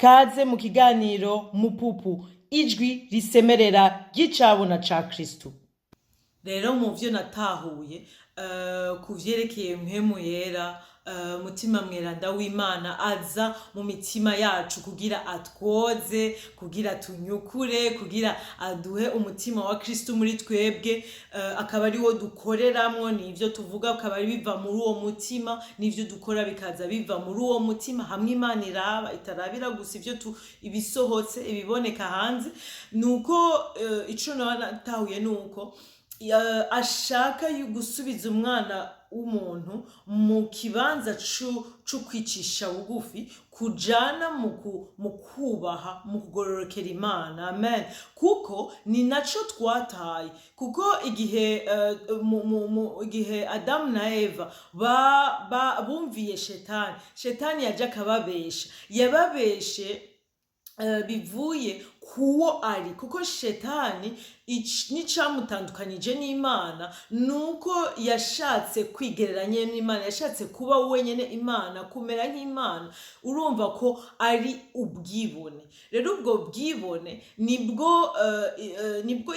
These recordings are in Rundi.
Kaze mu kiganiro Mupupu, ijwi risemerera ry'icabona ca Kristu. Rero mu vyo natahuye ku vyerekeye mpwemu yera, mutima mweranda w'Imana aza mu mitima yacu kugira atwoze, kugira tunyukure, kugira aduhe umutima wa Kristu muri twebwe, akaba ari wo dukoreramwo, nivyo tuvuga akaba ari biva muri uwo mutima, nivyo dukora bikaza biva muri uwo mutima. Hamwe Imana iraba, itarabira gusa ivyo ibisohotse, ibiboneka hanze. Nuko ico natahuye nuko ashaka gusubiza umwana w'umuntu mu kibanza co kwicisha bugufi, kujana mu kubaha, mu kugororokera Imana. Amen. Kuko ni naco twataye, kuko igihe Adamu na Eva bumviye shetani yaje akababesha, yababeshe bivuye kuwo ari, kuko shetani n'icamutandukanije n'Imana nuko yashatse kwigereranya n'Imana, yashatse kuba wenyene Imana, kumera nk'Imana. Urumva ko ari ubwibone. Rero ubwo bwibone nibwo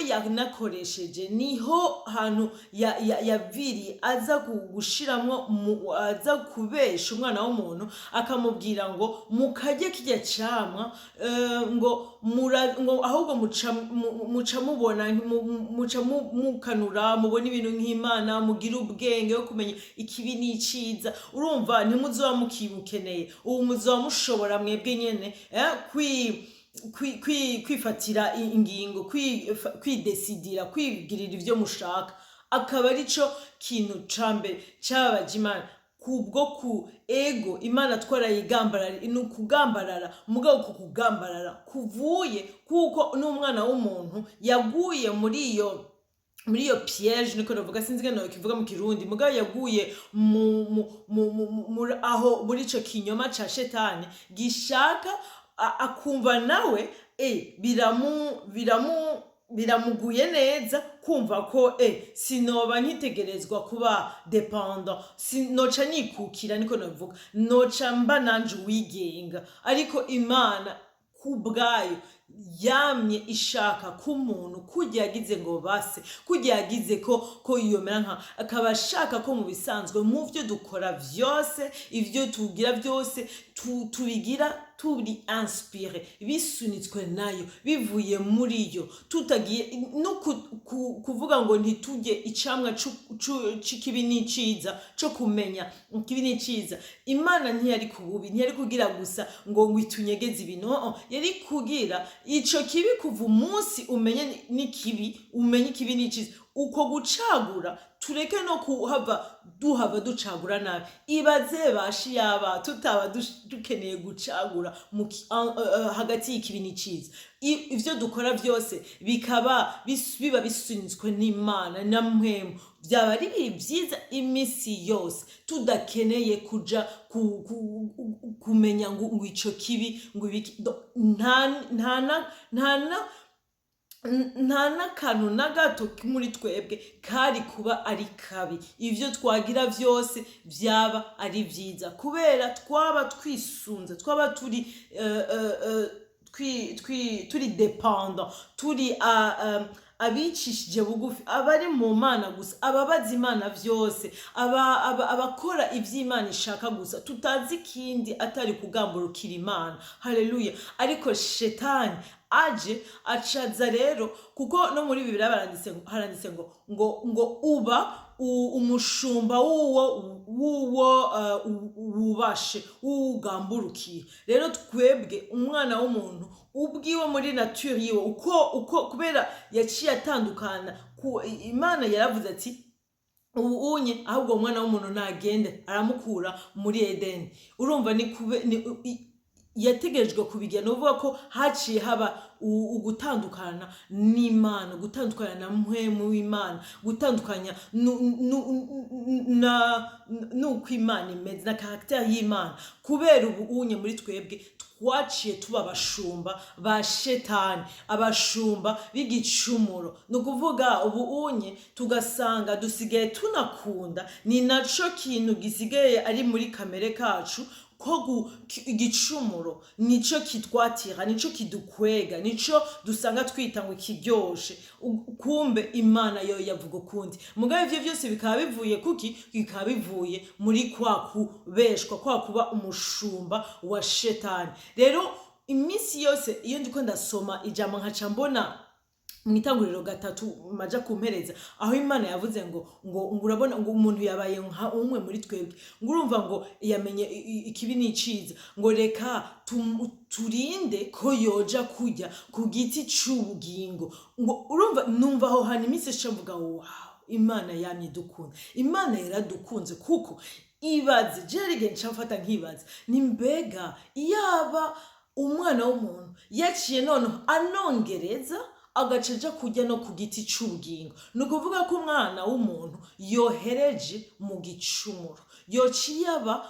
yanakoresheje, niho hantu yaviriye aza gushiramwo, aza kubesha umwana w'umuntu, akamubwira ngo mukarye kirya camwa, ngo ahubwo muca mubona, muca mukanura, mubona ibintu nk'Imana, mugira ubwenge yo kumenya ikibi n'iciza. Urumva ntimuzoba mukibukeneye, ubu muzoba mushobora mwebwe nyene kwifatira ingingo, kwidesidira, kwigirira ivyo mushaka. Akaba arico kintu ca mbere cababaje Imana. Kubwo ku ego Imana twarayigambarara, nukugambarara, mugabo kukugambarara kuvuye kuko n'umwana w'umuntu yaguye muri iyo piège, niko navuga, sinzi ngene kivuga mu Kirundi, mugabo yaguye aho muri ico kinyoma ca shetani gishaka, akumva nawe biramuguye neza kumva ko sinoba nkitegerezwa kuba dependant, noca nikukira, niko navuga, noca mba nanje uwigenga. Ariko Imana kubwayo yamye ishaka k'umuntu kurya yagize ngo base, kurya yagize ko yiyomera akaba ashaka ko mu bisanzwe mu vyo dukora vyose, ivyo tugira vyose tubigira turi inspiré, bisunitswe nayo, bivuye muri yo, tutagiye no kuvuga ngo ntitujye icamwa c'ikibi n'iciza, co kumenya ikibi n'iciza. Imana ntiyari kububi, ntiyari kugira gusa ngo itunyegeze ibintu, yari kugira ico kibi kuva umunsi umenye n'ikibi, umenye ikibi n'iciza. Uko gucagura tureke no duhava ducagura nabi. Ibaze bashi yaba tutaba dukeneye gucagura hagati y'ikibi n'iciza, ivyo dukora vyose biba bisunitswe n'Imana na mpwemu, byaba ari byiza imisi yose tudakeneye kuja kumenya ngo ico kibi ngo ibiki. Nta n'akantu na gato muri twebwe kari kuba ari kabi. Ivyo twagira vyose vyaba ari vyiza, kubera twaba twisunze, twaba turi dependant, turi abicishije bugufi, abari mu Mana gusa, ababaza Imana vyose, abakora ivy'Imana ishaka gusa, tutazi ikindi atari kugamburukira Imana. Haleluya. Ariko shetani aje acaza rero, kuko no muri Bibiliya haranditse ngo uba umushumba wuwo wubashe, ugamburukiye. Rero twebwe umwana w'umuntu ubwiwe muri nature yiwe, uko kubera yaciye atandukana, Imana yaravuze ati ubunye ahubwo umwana w'umuntu nagende, aramukura muri Edeni. Urumva yategerejwe kubigira, nuvuga ko haciye haba ugutandukana n'Imana, gutandukana na mpwemu w'Imana, gutandukanya nuko Imana imeze, na caractère y'Imana. Kubera ubunye muri twebwe twaciye tuba abashumba ba shetani, abashumba b'igicumuro. Nukuvuga ubunye tugasanga dusigaye tunakunda, ni naco kintu gisigaye ari muri kamere kacu, igicumuro nico kitwatira, nico kidukwega, nico dusanga twita ngo ikiryoshe. Kumbe Imana yo yavuga ukundi. Mugabe ivyo vyose bikaba bivuye kuki? Bikaba bivuye muri kwa kubeshwa, kwa kuba umushumba wa shetani. Rero iminsi yose iyo ndiko ndasoma ijambo nkaca mbona mwitanguriro 3 maja kumpereza aho Imana yavuze ngo urabona ngo umuntu yabaye nka umwe muri twebwe, ngo urumva ngo yamenye ikibi n'iciza, ngo reka turinde ko yoja kujya ku giti c'ubugingo. Ngo urumva numva aho hano iminsi nshavuga wow, Imana yamye dukunda, Imana yaradukunze. Kuko ibaze jerige ncafata nkibaza ni mbega yaba umwana w'umuntu yaciye none anongereza agacaja kujya no ku giti c'ubugingo, nukuvuga ko umwana w'umuntu yohereje mu gicumuro, yociye aba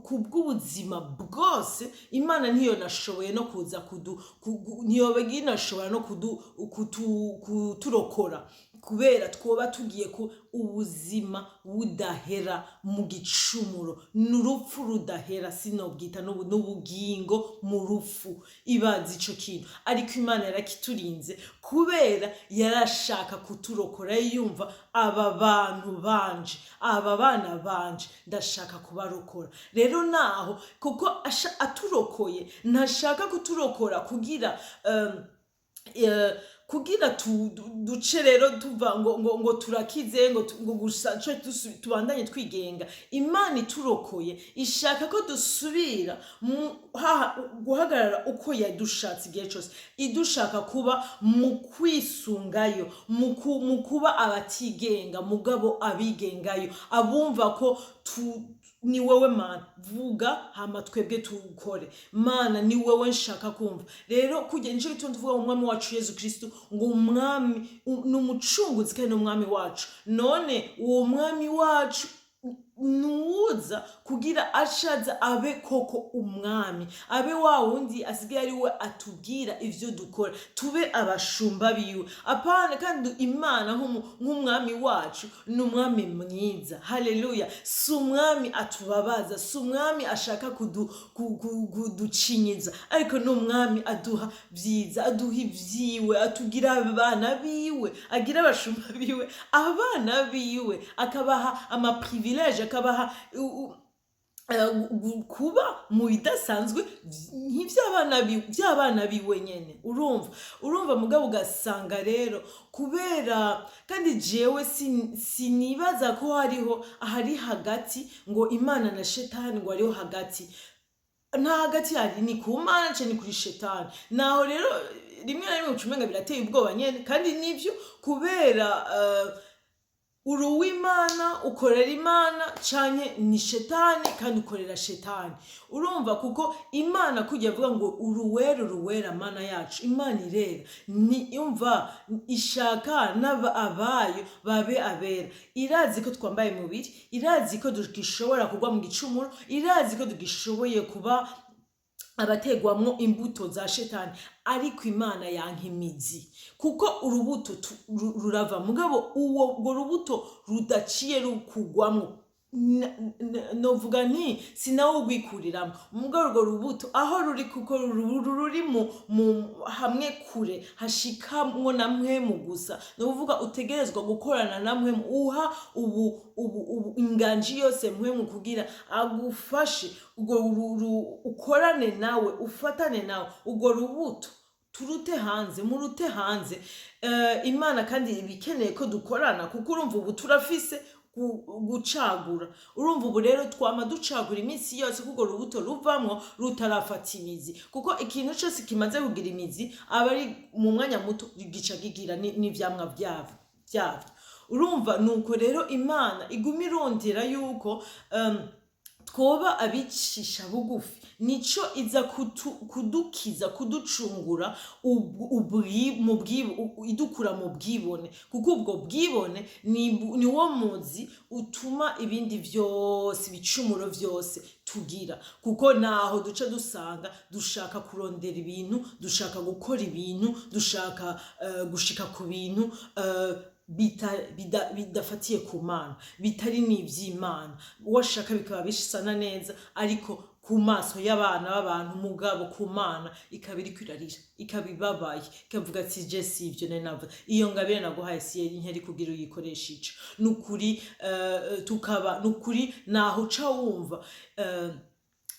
kubw'ubuzima bwose. Imana niyo nashoboye no kuza niyobagiye nashobora no kuturokora, kubera twoba tugiye ku ubuzima budahera mu gicumuro, n'urupfu rudahera, sinobwita n'ubugingo mu rufu. Ibazi ico kintu, ariko Imana yarakiturinze kubera yarashaka kuturokora. Yumva aba bantu banje, aba bana banje ndashaka kubarokora. Rero naho kuko aturokoye, ntashaka kuturokora kugira duce rero tuva ngo turakize ngo gusa tubandanye twigenga. Imana iturokoye ishaka ko dusubira guhagarara uko yadushatse igihe cyose, idushaka kuba mu kwisungayo, mu kuba abatigenga mugabo abigengayo, abumva ko ni wewe Mana vuga hama twebwe tukore. Mana ni wewe nshaka kumva. Rero kujya nico tuvuga umwami wacu Yesu Kristo ngo umwami n'umucunguzi kandi n'umwami wacu. None uwo mwami wacu nuza kugira ashaza abe koko umwami, abe wa wundi asigaye ari we atubwira ivyo dukora, tube abashumba biwe. Apana kandi Imana nk'umwami wacu n'umwami mwiza. Haleluya! Si umwami atubabaza, si umwami ashaka kuducinyiza, ariko n'umwami aduha vyiza, aduha ivyiwe, atugira abana biwe, agira abashumba biwe, abana biwe, akabaha ama privilege, akabaha kuba mu bidasanzwe nk'ivy'abana biwe nyene. Urumva mugabo ugasanga rero kubera kandi jewe sinibaza ko hari hagati ngo Imana na shetani ngo ariho hagati. Nta hagati hari, ni ku Mana ni kuri shetani. Naho rero rimwe na rimwe ucumenga birateye ubwoba nyene, kandi nivyo kubera uruw'Imana ukorera Imana canke ni shetani kandi ukorera shetani. Urumva kuko Imana kujya avuga ngo uruwera Mana yacu, Imana irera, ni yumva ishaka abayo babe abera. Irazi ko twambaye mubiri, irazi ko dugishobora kugwa mu gicumuro, irazi ko dugishoboye kuba abategwamwo imbuto za shetani, ariko Imana yanka imizi. Kuko urubuto rurava mugabo uwo rubuto rudaciye rukugwamwo, novuga nti sinawo gwikuriramo mugabo urwo rubuto aho ruri, kuko ruri mu hamwe kure hashikamwo na mpwemu gusa. Novuga utegerezwa gukorana na mpwemu, uha ubu inganji yose mpwemu kugira agufashe urwo ukorane nawe, ufatane nawe urwo rubuto murute hanze. Imana kandi ibikeneye ko dukorana, kuko urumva ubu turafise gucagura. Urumva ubu rero twama ducagura iminsi yose kuko rubuto ruvamwo rutarafata imizi, kuko ikintu cyose kimaze kugira imizi aba ari mu mwanya muto gica gigira n'ivyamwa vyavyo. Urumva nuko rero Imana iguma irondera yuko twoba abicisha bugufi, nico iza kudukiza, kuducungura idukura mu bwibone, kuko ubwo bwibone ni wo muzi utuma ibindi vyose, ibicumuro vyose tugira. Kuko naho duca dusanga dushaka kurondera ibintu, dushaka gukora ibintu, dushaka gushika ku bintu bidafatiye ku Mana, bitari n'ivy'Imana. Washaka bikaba bisana neza, ariko ku maso y'abana b'abantu, mugabo ku Mana ikaba iriko irarira, ikaba ibabaye, ikavuga ati je si ivyo nari navuze, iyo ngabire naguhaye si yari nkeri kugira uyikoreshe ico. Nukuri nukuri naho uca wumva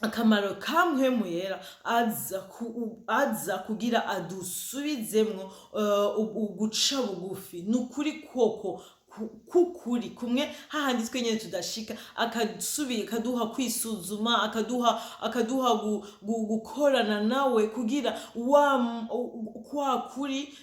akamaro kamwe muyera aza kugira adusubizemwo uguca bugufi. Nukuri koko kukuri kumwe hahandi twe nyene tudashika, akadusubira akaduha kwisuzuma, akaduha gukorana nawe kugira kwa kuri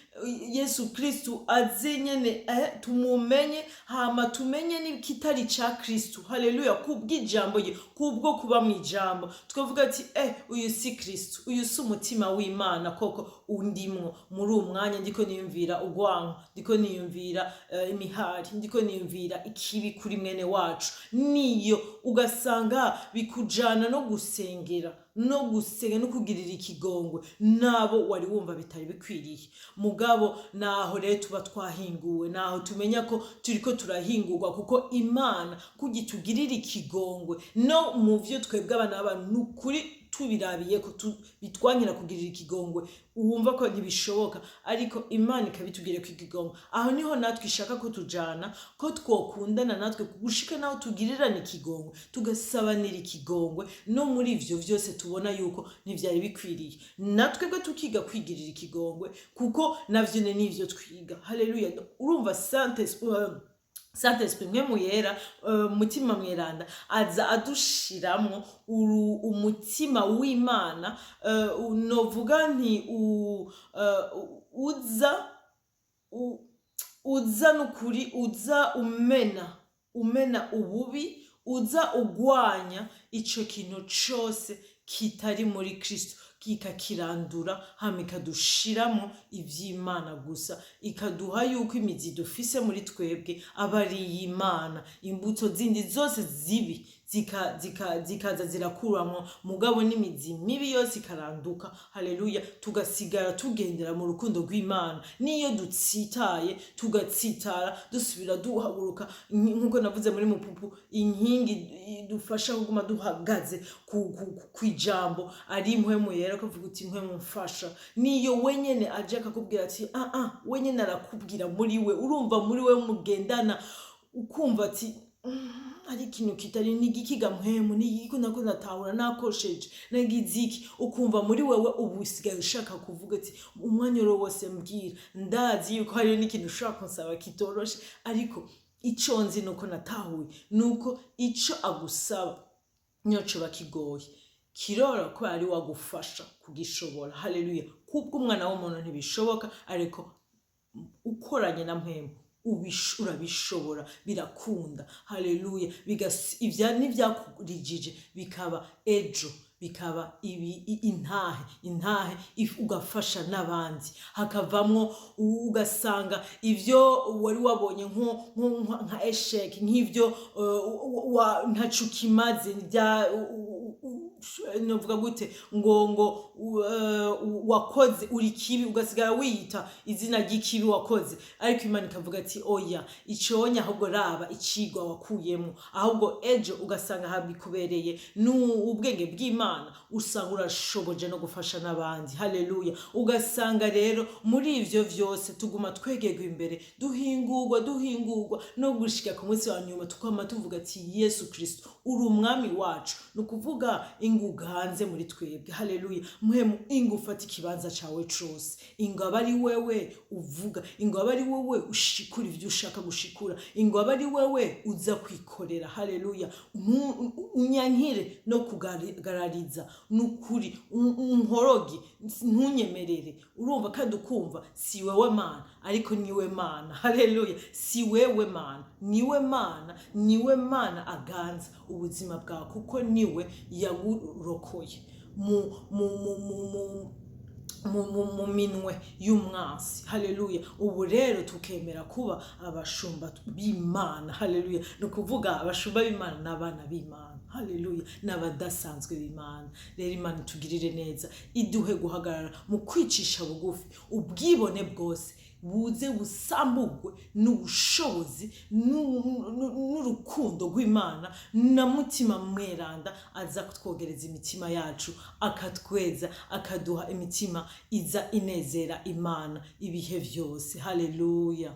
Yesu Kristu aze nyene tumumenye, hama tumenye n'ikitari ca Kristu. Haleluya. Kubw'ijambo ye, kubwo kuba mw'ijambo tukavuga ati uyu si Kristu, uyu si umutima w'Imana koko undimwo. Muri uwo mwanya ndiko niyumvira urwanko, ndiko niyumvira imihari, ndiko niyumvira ikibi kuri mwene wacu, niyo ugasanga bikujana no gusengera no kugirira ikigongwe nabo wari wumva bitari bikwiriye. Mugabo naho rero tuba twahinguwe, naho tumenya ko turiko turahingurwa, kuko Imana kugitugirira ikigongwe no mu vyo twebwe abana b'abantu nukuri tubirabiye ko bitwankira kugirira ikigongwe, uwumva ko ntibishoboka, ariko Imana ikabitugirira ku ikigongwe. Aho niho natwe ishaka ko tujana, ko twokundana natwe gushika naho tugirirana ikigongwe, tugasabanira ikigongwe no muri ivyo vyose tubona yuko ntivyari bikwiriye, natwe bwo tukiga kwigirira ikigongwe, kuko navyo n'ivyo twiga. Haleluya. Urumva Saint-Esprit mwe muyera, mutima mweranda aza adushiramwo umutima w'Imana, novuga nti uza nukuri, uza umena ububi, uza ugwanya ico kintu cose kitari muri Kristo, kikakirandura, hama ikadushiramo ivy'Imana gusa, ikaduha yuko imizi dufise muri twebwe aba ari iy'Imana. Imbuto zindi zose zibi zikaza zirakuramwo, mugabo n'imizi mibi yose ikaranduka. Haleluya. Tugasigara tugendera mu rukundo rw'Imana. Niyo dutsitaye tugatsitara, dusubira duhaguruka, nkuko navuze muri mupupu, inkingi dufasha kuguma duhagaze kwijambo ari mpwemu yera, kuvuga uti mpwemu mfasha. Niyo wenyene aje akakubwira ati wenyene arakubwira muri we, urumva muri we mugendana, ukumva ati ari ikintu kitari nigikiga mpwemu, nigiko nako natahura nakosheje nagiziki, ukumva muri wewe ubu usigaye ushaka kuvuga ati umwanya wose mbwira, ndazi yuko hari n'ikintu ushaka kunsaba kitoroshe, ariko ico nzi nuko natahuye nuko ico agusaba nyoco bakigoye kirora ko ari wagufasha kugishobora. Haleluya. Kubwo umwana w'umuntu ntibishoboka, ariko ukoranye na mpwemu urabishobora, birakunda. Haleluya. Ivya nivyakurijije bikaba ejo, bikaba intahe ugafasha n'abandi, hakavamwo ugasanga ivyo wari wabonye nka eshek, nk'ivyo ntacukimaze novuga gute ngo wakoze uri kibi, ugasigara wiyita izina ry'ikibi wakoze, ariko Imana ikavuga ati oya, iconya ahubwo raba icigwa wakuyemo, ahubwo ejo ugasanga habikubereye n'ubwenge bw'Imana, usanga urashoboje no gufasha n'abandi. Haleluya. Ugasanga rero muri ivyo vyose tuguma twegerwa imbere, duhingurwa no gushika ku munsi wa nyuma tukama tuvuga ati Yesu Kristo uri umwami wacu, nukuvuga inguganze muri twebwe. Haleluya. Muhemu ingufata ikibanza cawe cose, ingaba ari wewe uvuga, ingaba ari wewe ushikura ivyo ushaka gushikura, ingaba ari wewe uza kwikorera. Haleluya. Unyankire no kugarariza, nukuri unkoroge, ntunyemerere. Urumva kandi ukumva si wewe Mana, ariko niwe Mana. Haleluya. Si wewe Mana, niwe Mana aganza ubuzima bwawe, kuko niwe yagurokoye mu minwe y'umwansi. Haleluya. Ubu rero tukemera kuba abashumba b'Imana. Haleluya. Nukuvuga abashumba b'Imana n'abana b'Imana. Haleluya. N'abadasanzwe b'Imana. Rero Imana tugirire neza, iduhe guhagarara mu kwicisha bugufi, ubwibone bwose buze busambugwe n'ubushobozi n'urukundo rw'Imana na mutima mweranda aza kutwogereza imitima yacu akatweza akaduha imitima iza inezera Imana ibihe vyose. Haleluya.